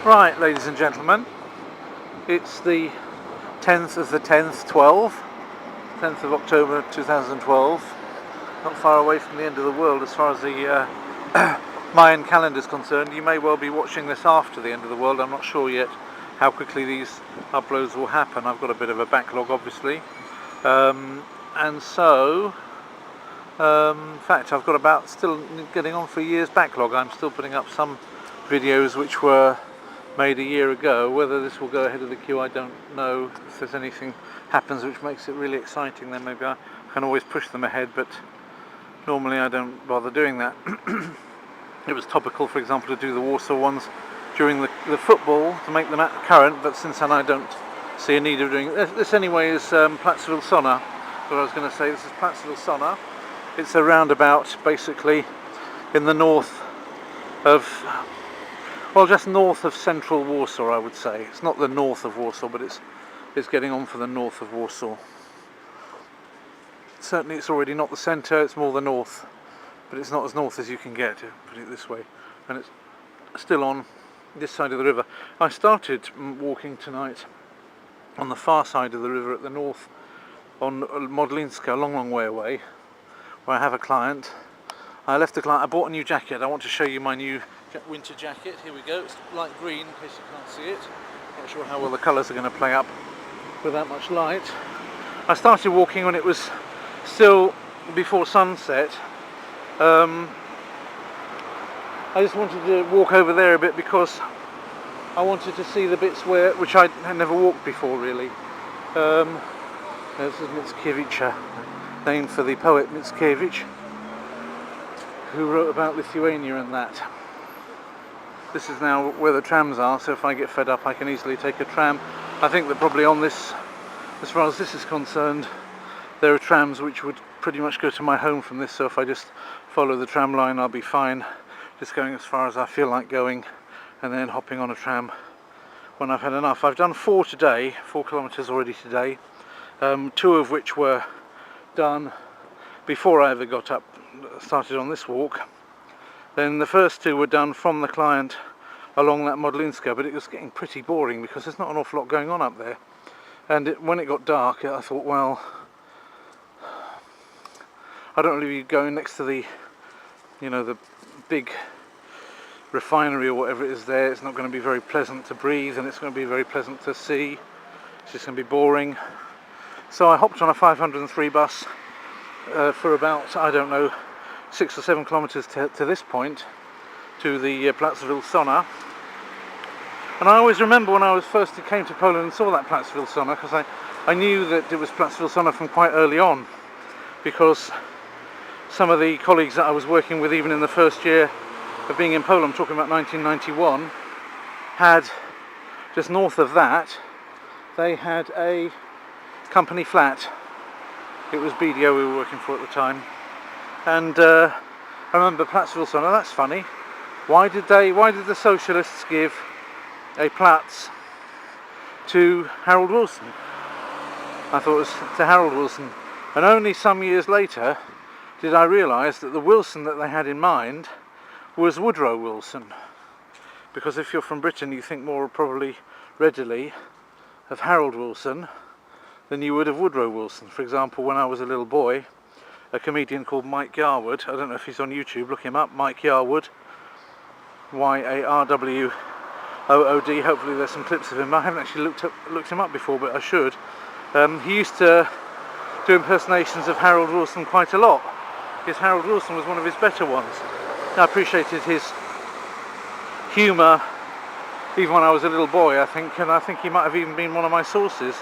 Right, ladies and gentlemen, it's the 10th of the 10th, 10th of October 2012, not far away from the end of the world as far as the Mayan calendar is concerned. You may well be watching this after the end of the world. I'm not sure yet how quickly these uploads will happen. I've got a bit of a backlog, obviously, and so in fact I've got about still getting on for a year's backlog. I'm still putting up some videos which were made a year ago. Whether this will go ahead of the queue, I don't know. If there's anything happens which makes it really exciting, then maybe I can always push them ahead, but normally I don't bother doing that. It was topical, for example, to do the Warsaw ones during the football to make them current, but since then I don't see a need of doing it. This anyway is Platzville Sonna. What I was going to say, this is Platzville Sonna. It's a roundabout basically in the north of, well, just north of central Warsaw, I would say. It's not the north of Warsaw, but it's getting on for the north of Warsaw. Certainly it's already not the centre, it's more the north, but it's not as north as you can get, to put it this way. And it's still on this side of the river. I started walking tonight on the far side of the river at the north, on Modlinska, a long way away, where I have a client. I left the client, I bought a new jacket. I want to show you my new winter jacket. Here we go. It's light green in case you can't see it. Not sure how well the colours are going to play up with that much light. I started walking when it was still before sunset. I just wanted to walk over there a bit because I wanted to see the bits which I had never walked before, really. This is Mickiewicz, named for the poet Mickiewicz, who wrote about Lithuania and that. This is now where the trams are, so if I get fed up I can easily take a tram. I think that probably on this, as far as this is concerned, there are trams which would pretty much go to my home from this, so if I just follow the tram line I'll be fine, just going as far as I feel like going and then hopping on a tram when I've had enough. I've done 4 today, 4 kilometres already today, 2 of which were done before I ever started on this walk. Then the first 2 were done from the client along that Modlinska, but it was getting pretty boring because there's not an awful lot going on up there. And when it got dark, I thought, well, I don't really be going next to the, the big refinery or whatever it is there. It's not going to be very pleasant to breathe, and it's going to be very pleasant to see. It's just going to be boring. So I hopped on a 503 bus for about, I don't know, 6 or 7 kilometres to this point, to the Platzville Sonna. And I always remember when I first came to Poland and saw that Platzville Sonna, because I knew that it was Platzville Sonna from quite early on, because some of the colleagues that I was working with, even in the first year of being in Poland, I'm talking about 1991, had, just north of that, they had a company flat. It was BDO we were working for at the time. And I remember Platzville Sonna. That's funny. Why did the socialists give a Platz to Harold Wilson? I thought it was to Harold Wilson. And only some years later did I realise that the Wilson that they had in mind was Woodrow Wilson. Because if you're from Britain, you think more probably readily of Harold Wilson than you would of Woodrow Wilson. For example, when I was a little boy, a comedian called Mike Yarwood, I don't know if he's on YouTube, look him up, Mike Yarwood, Yarwood, hopefully there's some clips of him. I haven't actually looked him up before, but I should. He used to do impersonations of Harold Wilson quite a lot, because Harold Wilson was one of his better ones. I appreciated his humour even when I was a little boy, I think, and I think he might have even been one of my sources,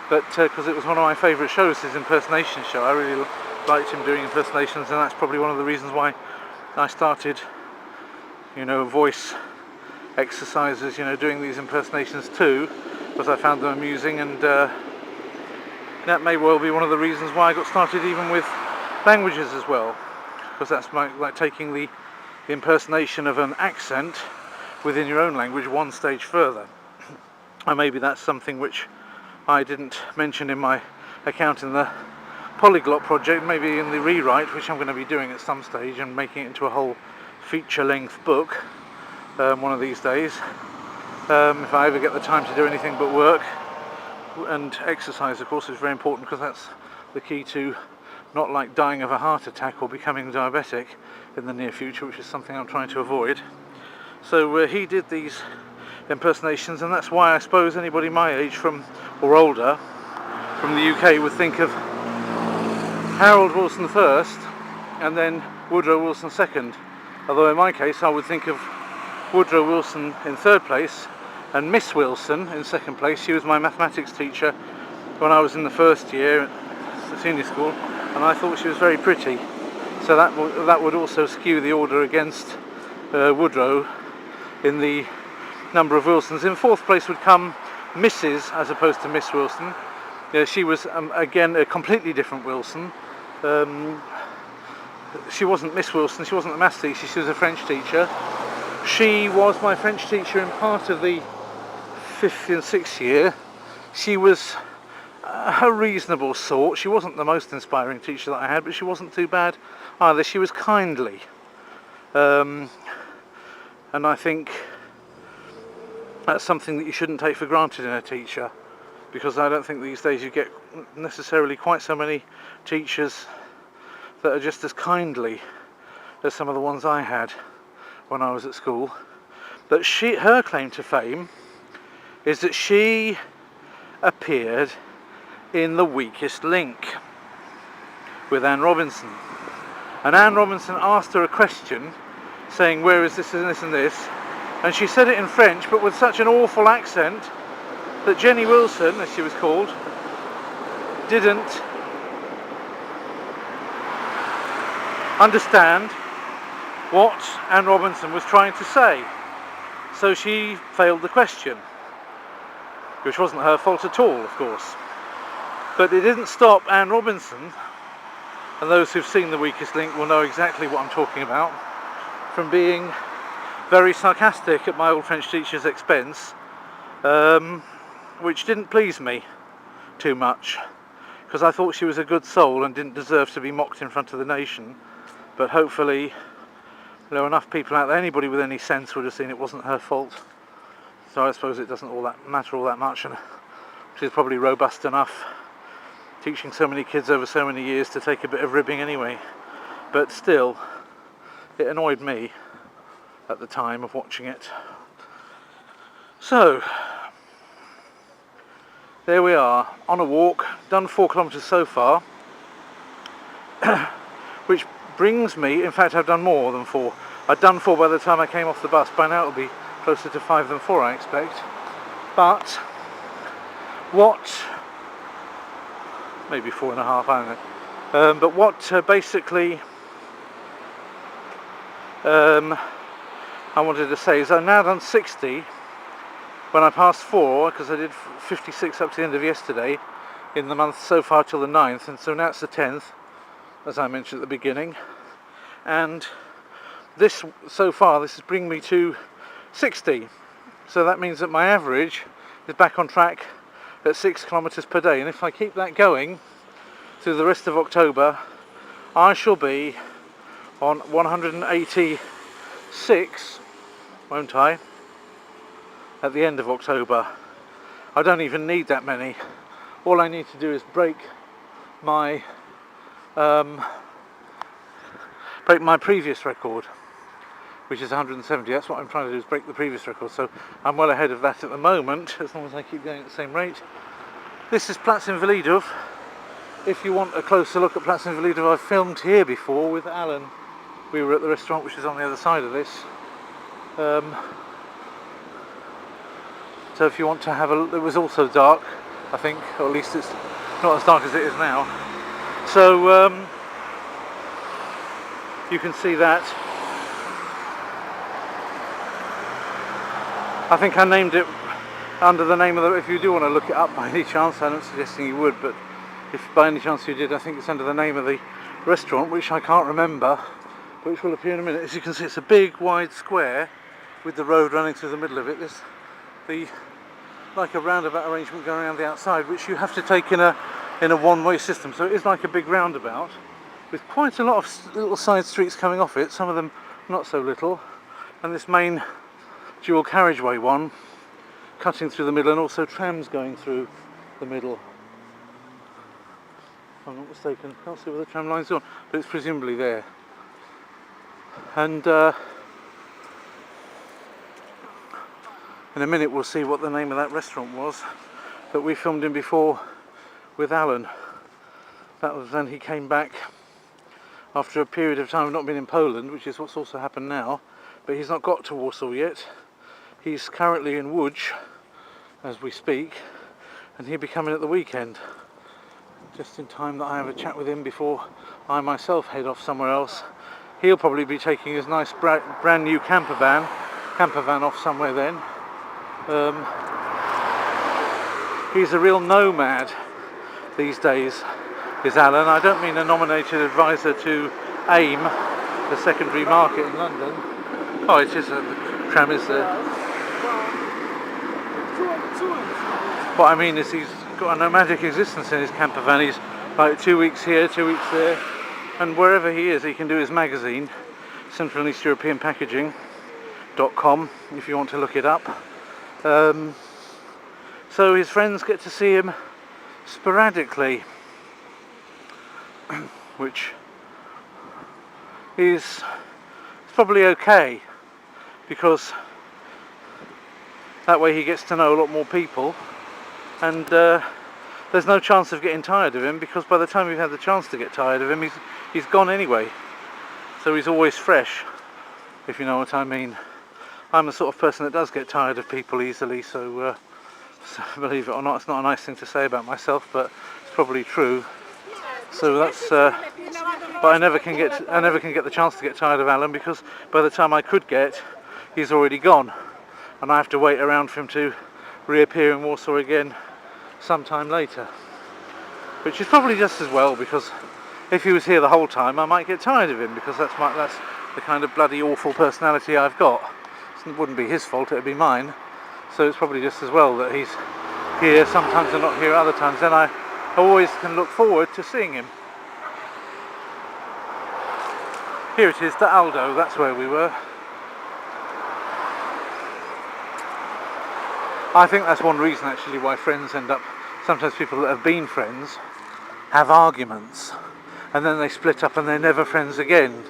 but because it was one of my favourite shows, his impersonation show. I really liked him doing impersonations, and that's probably one of the reasons why I started, voice exercises, doing these impersonations too, because I found them amusing, and that may well be one of the reasons why I got started even with languages as well, because that's like taking the impersonation of an accent within your own language one stage further. And maybe that's something which I didn't mention in my account in the Polyglot project, maybe in the rewrite, which I'm going to be doing at some stage and making it into a whole feature-length book one of these days. if I ever get the time to do anything but work. And exercise, of course, is very important, because that's the key to not like dying of a heart attack or becoming diabetic in the near future, which is something I'm trying to avoid. So he did these impersonations, and that's why I suppose anybody my age or older from the UK would think of Harold Wilson first and then Woodrow Wilson second. Although in my case I would think of Woodrow Wilson in third place and Miss Wilson in second place. She was my mathematics teacher when I was in the first year at senior school, and I thought she was very pretty. So that would also skew the order against Woodrow in the number of Wilsons. In fourth place would come Mrs. as opposed to Miss Wilson. She was again a completely different Wilson. She wasn't Miss Wilson, she wasn't a maths teacher, she was a French teacher. She was my French teacher in part of the 5th and 6th year. She was a reasonable sort. She wasn't the most inspiring teacher that I had, but she wasn't too bad either. She was kindly. And I think that's something that you shouldn't take for granted in a teacher, because I don't think these days you get necessarily quite so many teachers that are just as kindly as some of the ones I had when I was at school. But her claim to fame is that she appeared in The Weakest Link with Anne Robinson. And Anne Robinson asked her a question saying, where is this and this and this? And she said it in French, but with such an awful accent that Jenny Wilson, as she was called, didn't understand what Anne Robinson was trying to say. So she failed the question, which wasn't her fault at all, of course. But it didn't stop Anne Robinson, and those who've seen The Weakest Link will know exactly what I'm talking about, from being very sarcastic at my old French teacher's expense, which didn't please me too much, because I thought she was a good soul and didn't deserve to be mocked in front of the nation. But hopefully there are enough people out there, anybody with any sense would have seen it wasn't her fault. So I suppose it doesn't matter all that much, and she's probably robust enough, teaching so many kids over so many years, to take a bit of ribbing anyway. But still, it annoyed me at the time of watching it. So there we are, on a walk, done 4 kilometres so far, which brings me, in fact I've done more than 4. I'd done 4 by the time I came off the bus. By now it'll be closer to 5 than 4, I expect. But maybe 4.5, I don't know. But what basically I wanted to say is I've now done 60 when I passed 4, because I did 56 up to the end of yesterday in the month so far till the 9th, and so now it's the 10th, as I mentioned at the beginning. And this is bringing me to 60. So that means that my average is back on track at 6 kilometres per day, and if I keep that going through the rest of October, I shall be on 186, won't I, at the end of October. I don't even need that many. All I need to do is break my previous record, which is 170. That's what I'm trying to do, is break the previous record. So I'm well ahead of that at the moment, as long as I keep going at the same rate. This is Platz Invalidov. If you want a closer look at Platz Invalidov, I've filmed here before with Alan. We were at the restaurant, which is on the other side of this. So if you want to have a look, it was also dark, I think, or at least it's not as dark as it is now. So you can see that. I think I named it under the name of if you do want to look it up by any chance, I'm not suggesting you would, but if by any chance you did, I think it's under the name of the restaurant, which I can't remember, but which will appear in a minute. As you can see, it's a big wide square with the road running through the middle of it. There's like a roundabout arrangement going around the outside, which you have to take in a one-way system. So it is like a big roundabout with quite a lot of little side streets coming off it, some of them not so little, and this main dual carriageway one cutting through the middle, and also trams going through the middle. If I'm not mistaken, can't see where the tram line's gone, but it's presumably there. And in a minute we'll see what the name of that restaurant was that we filmed in before with Alan. That was then he came back after a period of time of not being in Poland, which is what's also happened now, but he's not got to Warsaw yet. He's currently in Łódź as we speak, and he'll be coming at the weekend, just in time that I have a chat with him before I myself head off somewhere else. He'll probably be taking his nice brand new camper van off somewhere then. He's a real nomad these days, is Alan. I don't mean a nominated advisor to AIM, the secondary market in London. Oh, it is, the tram is there. What I mean is he's got a nomadic existence in his camper van. He's like 2 weeks here, 2 weeks there, and wherever he is he can do his magazine, Central and East European Packaging.com, if you want to look it up. So his friends get to see him sporadically, which is probably okay, because that way he gets to know a lot more people, and there's no chance of getting tired of him, because by the time you've had the chance to get tired of him, he's gone anyway. So he's always fresh, if you know what I mean. I'm the sort of person that does get tired of people easily, so believe it or not, it's not a nice thing to say about myself, but it's probably true. So that's but I never can get the chance to get tired of Alan, because by the time I could get, he's already gone, and I have to wait around for him to reappear in Warsaw again sometime later, which is probably just as well, because if he was here the whole time I might get tired of him, because that's the kind of bloody awful personality I've got. It wouldn't be his fault, it would be mine. So it's probably just as well that he's here sometimes and not here other times. Then I always can look forward to seeing him. Here it is, the Aldo, that's where we were. I think that's one reason actually why friends end up, sometimes people that have been friends have arguments, and then they split up and they're never friends again,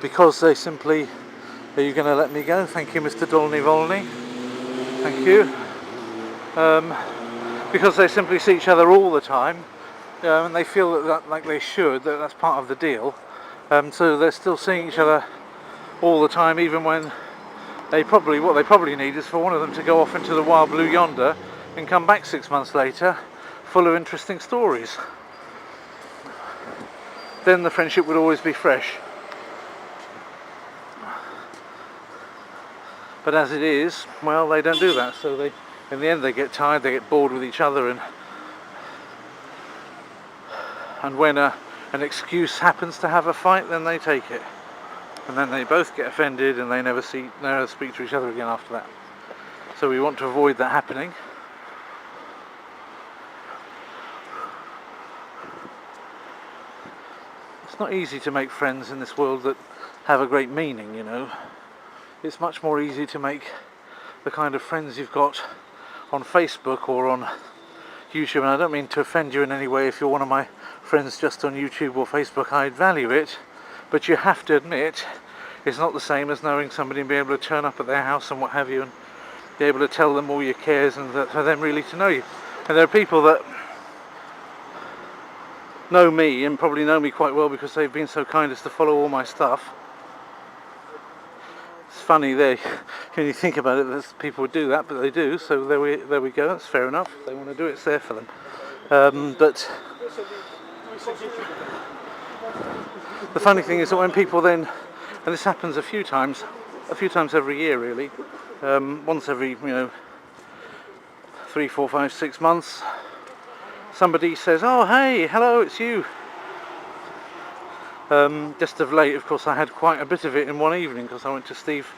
because they simply, are you going to let me go? Thank you, Mr. Dolny Volny. Thank you. Because they simply see each other all the time, and they feel that like they should, that's part of the deal. So they're still seeing each other all the time, even when what they probably need is for one of them to go off into the wild blue yonder and come back 6 months later full of interesting stories. Then the friendship would always be fresh. But as it is, well, they don't do that, so in the end they get tired, they get bored with each other, and when an excuse happens to have a fight, then they take it. And then they both get offended, and they never speak to each other again after that. So we want to avoid that happening. It's not easy to make friends in this world that have a great meaning, you know. It's much more easy to make the kind of friends you've got on Facebook or on YouTube, and I don't mean to offend you in any way if you're one of my friends just on YouTube or Facebook. I'd value it, but you have to admit it's not the same as knowing somebody and being able to turn up at their house and what have you, and be able to tell them all your cares, and for them really to know you. And there are people that know me and probably know me quite well because they've been so kind as to follow all my stuff. It's funny, when you think about it, that people would do that, but they do, so there we go, that's fair enough. If they want to do it, it's there for them. But the funny thing is that when people then, and this happens a few times every year really, once every 3, 4, 5, 6 months, somebody says, "Oh hey, hello, it's you." Just of late, of course, I had quite a bit of it in one evening because I went to Steve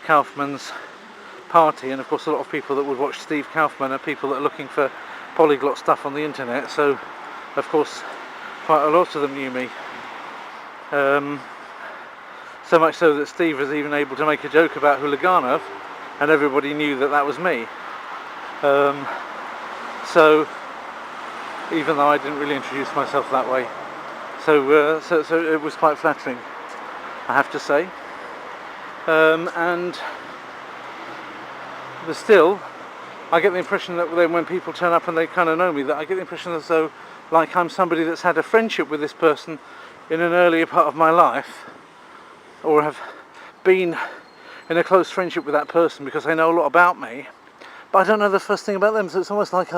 Kaufman's party, and of course a lot of people that would watch Steve Kaufman are people that are looking for polyglot stuff on the internet, so of course quite a lot of them knew me. So much so that Steve was even able to make a joke about Huliganov, and everybody knew that was me. Um, so even though I didn't really introduce myself that way, so it was quite flattering, I have to say. And but still, I get the impression that then when people turn up and they kind of know me, that I get the impression as though like I'm somebody that's had a friendship with this person in an earlier part of my life, or have been in a close friendship with that person because they know a lot about me, but I don't know the first thing about them. So it's almost like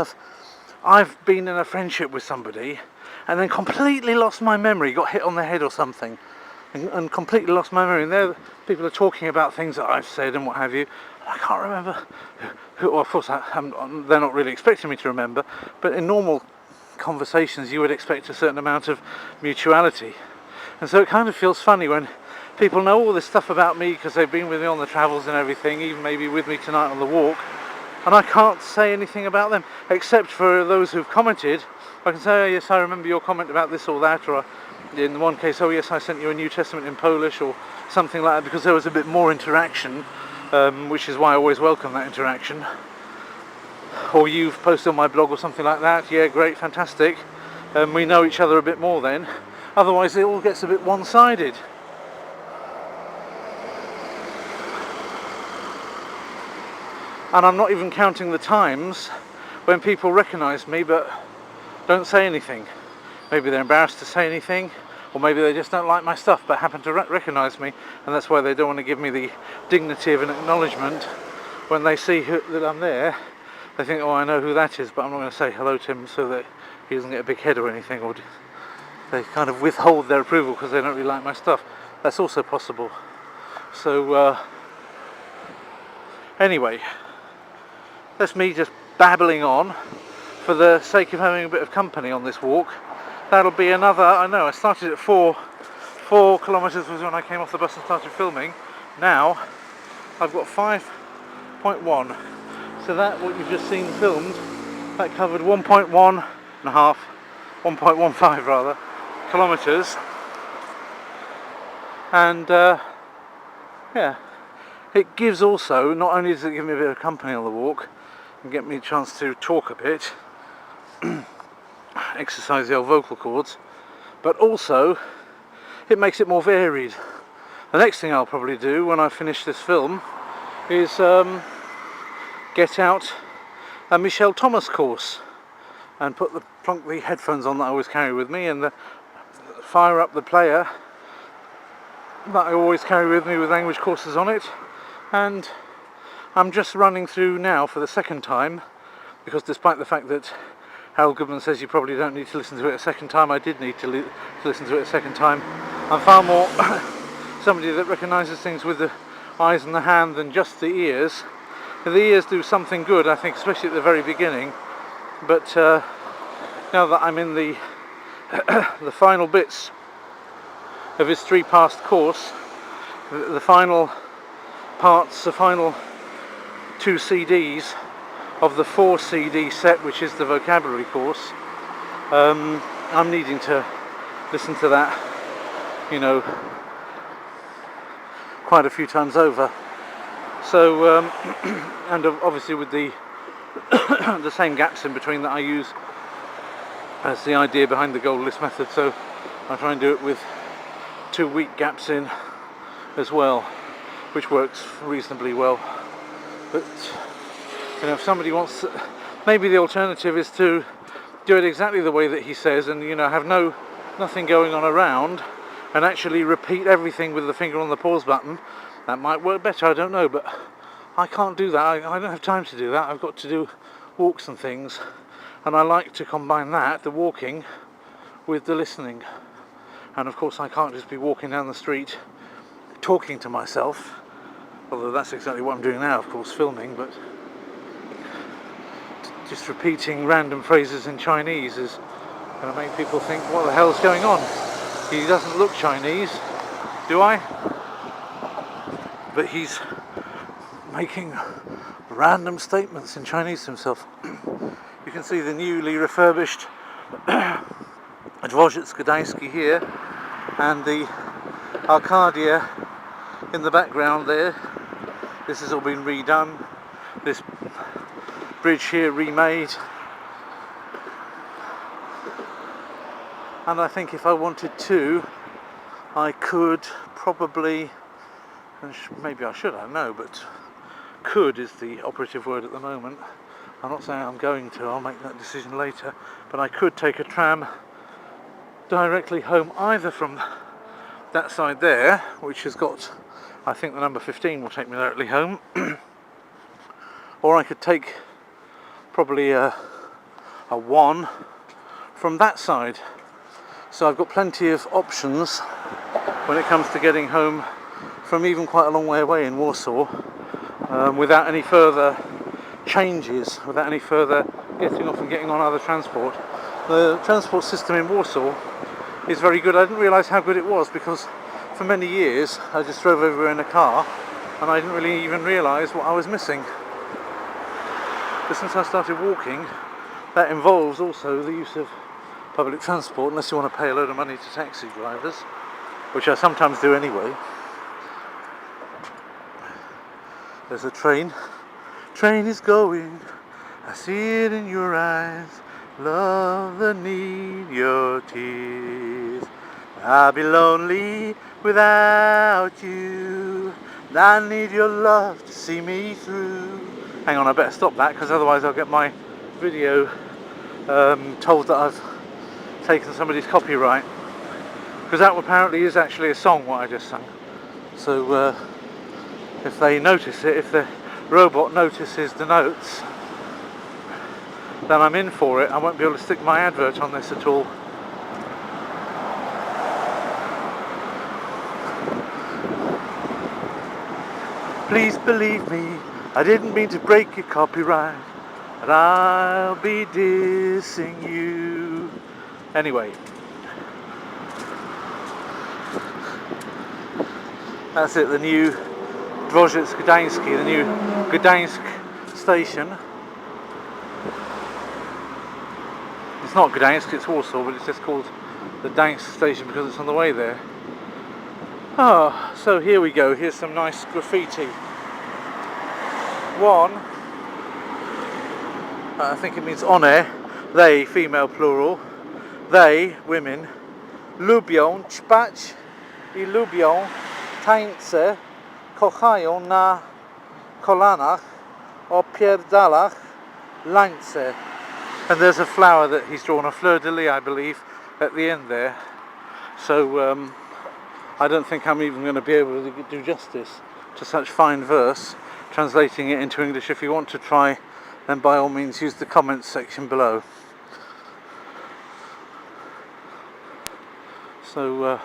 I've been in a friendship with somebody and then completely lost my memory, got hit on the head or something, and completely lost my memory. And there people are talking about things that I've said and what have you. I can't remember who, well, of course they're not really expecting me to remember, but in normal conversations you would expect a certain amount of mutuality. And so it kind of feels funny when people know all this stuff about me because they've been with me on the travels and everything, even maybe with me tonight on the walk, and I can't say anything about them except for those who've commented. I can say, oh yes, I remember your comment about this or that, or in one case, oh yes, I sent you a New Testament in Polish or something like that, because there was a bit more interaction, which is why I always welcome that interaction. Or you've posted on my blog or something like that. Yeah, great, fantastic. We know each other a bit more then. Otherwise it all gets a bit one-sided. And I'm not even counting the times when people recognise me but don't say anything. Maybe they're embarrassed to say anything, or maybe they just don't like my stuff but happen to recognise me, and that's why they don't want to give me the dignity of an acknowledgement. When they see that I'm there, they think, oh, I know who that is, but I'm not going to say hello to him so that he doesn't get a big head or anything, or they kind of withhold their approval because they don't really like my stuff. That's also possible. So anyway, that's me just babbling on for the sake of having a bit of company on this walk. That'll be another, I know, I started at 4 kilometres was when I came off the bus and started filming. Now I've got 5.1. So that, what you've just seen filmed, that covered 1.15 rather, kilometres. And yeah, it gives also, not only does it give me a bit of company on the walk and get me a chance to talk a bit, exercise the old vocal cords, but also it makes it more varied. The next thing I'll probably do when I finish this film is get out a Michelle Thomas course and plonk the headphones on that I always carry with me, and fire up the player that I always carry with me with language courses on it. And I'm just running through now for the second time, because despite the fact that Harold Goodman says you probably don't need to listen to it a second time, I did need to listen to it a second time. I'm far more somebody that recognises things with the eyes and the hand than just the ears. The ears do something good, I think, especially at the very beginning, but now that I'm in the the final bits of his 3-part course, the final parts, the final 2 CDs of the 4 CD set, which is the vocabulary course, I'm needing to listen to that, you know, quite a few times over. So and obviously with the the same gaps in between that I use as the idea behind the goal list method, so I try and do it with 2 week gaps in as well, which works reasonably well. But you know, if somebody wants to, maybe the alternative is to do it exactly the way that he says, and you know, have nothing going on around, and actually repeat everything with the finger on the pause button. That might work better, I don't know, but I can't do that. I don't have time to do that. I've got to do walks and things, and I like to combine that, the walking, with the listening. And of course I can't just be walking down the street talking to myself, although that's exactly what I'm doing now, of course, filming, but just repeating random phrases in Chinese is going to make people think, what the hell's going on? He doesn't look Chinese, do I? But he's making random statements in Chinese to himself. You can see the newly refurbished Dworzec Gdański here, and the Arcadia in the background there. This has all been redone. this bridge here remade, and I think if I wanted to, I could probably, and maybe I should, I don't know, but could is the operative word at the moment. I'm not saying I'm going to, I'll make that decision later, but I could take a tram directly home either from that side there, which has got, I think the number 15 will take me directly home, or I could take probably a 1 from that side. So I've got plenty of options when it comes to getting home from even quite a long way away in Warsaw, without any further changes, without any further getting off and getting on other transport. The transport system in Warsaw is very good. I didn't realise how good it was because for many years I just drove everywhere in a car and I didn't really even realise what I was missing. But since I started walking, that involves also the use of public transport, unless you want to pay a load of money to taxi drivers, which I sometimes do anyway. There's a train. Train is going, I see it in your eyes. Love the need your tears. I'll be lonely without you. I need your love to see me through. Hang on, I better stop that because otherwise I'll get my video told that I've taken somebody's copyright. Because that apparently is actually a song what I just sang. So if they notice it, if the robot notices the notes, then I'm in for it. I won't be able to stick my advert on this at all. Please believe me, I didn't mean to break your copyright, but I'll be dissing you. Anyway, that's it, the new Dworzec Gdański, the new Gdańsk station. It's not Gdańsk, it's Warsaw, but it's just called the Gdańsk station because it's on the way there. Oh, so here we go, here's some nice graffiti. One, I think it means one, they, female plural, they, women, lubią ćpać I lubią tańce, kochają na kolanach, opierdalach, lańce. And there's a flower that he's drawn, a fleur de lis, I believe, at the end there. So I don't think I'm even going to be able to do justice to such fine verse, translating it into English. If you want to try, then by all means use the comments section below. So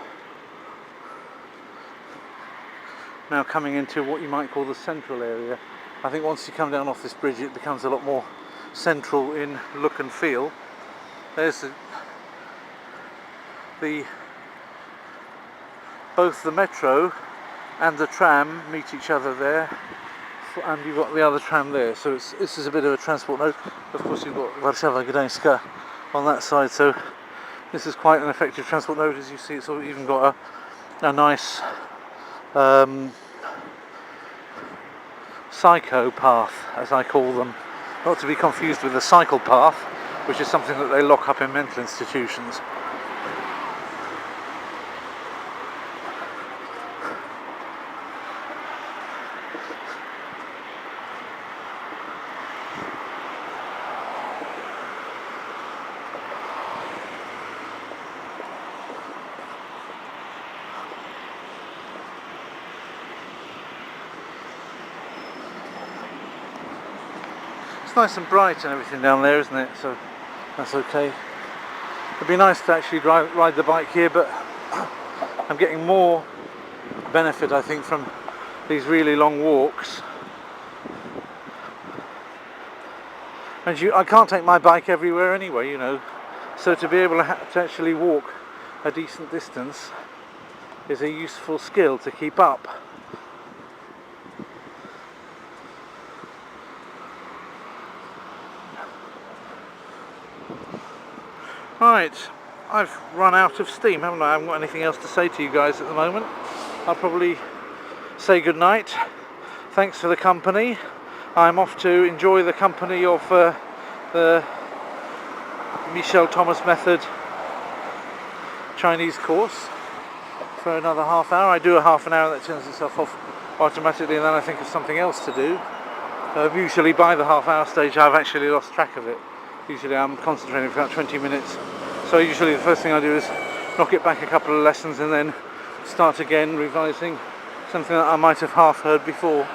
now coming into what you might call the central area. I think once you come down off this bridge it becomes a lot more central in look and feel. There's both the metro and the tram meet each other there, and you've got the other tram there, so this is a bit of a transport node. Of course you've got Warszawa Gdańska on that side, so this is quite an effective transport node. As you see, it's even got a nice psycho path, as I call them, not to be confused with the cycle path, which is something that they lock up in mental institutions. It's nice and bright and everything down there, isn't it? So that's okay. It'd be nice to actually ride the bike here, but I'm getting more benefit, I think, from these really long walks. And I can't take my bike everywhere anyway, you know. So to be able to actually walk a decent distance is a useful skill to keep up. Right, I've run out of steam, haven't I? I haven't got anything else to say to you guys at the moment. I'll probably say goodnight. Thanks for the company. I'm off to enjoy the company of the Michel Thomas Method Chinese course for another half hour. I do a half an hour that turns itself off automatically, and then I think of something else to do. Usually by the half hour stage I've actually lost track of it. Usually I'm concentrating for about 20 minutes. So usually the first thing I do is knock it back a couple of lessons and then start again revising something that I might have half heard before.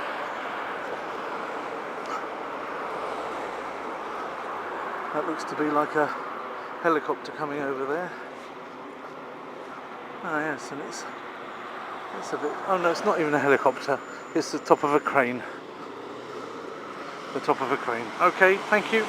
That looks to be like a helicopter coming over there. Ah yes, and it's a bit, oh no, it's not even a helicopter, it's the top of a crane. The top of a crane. Okay, thank you.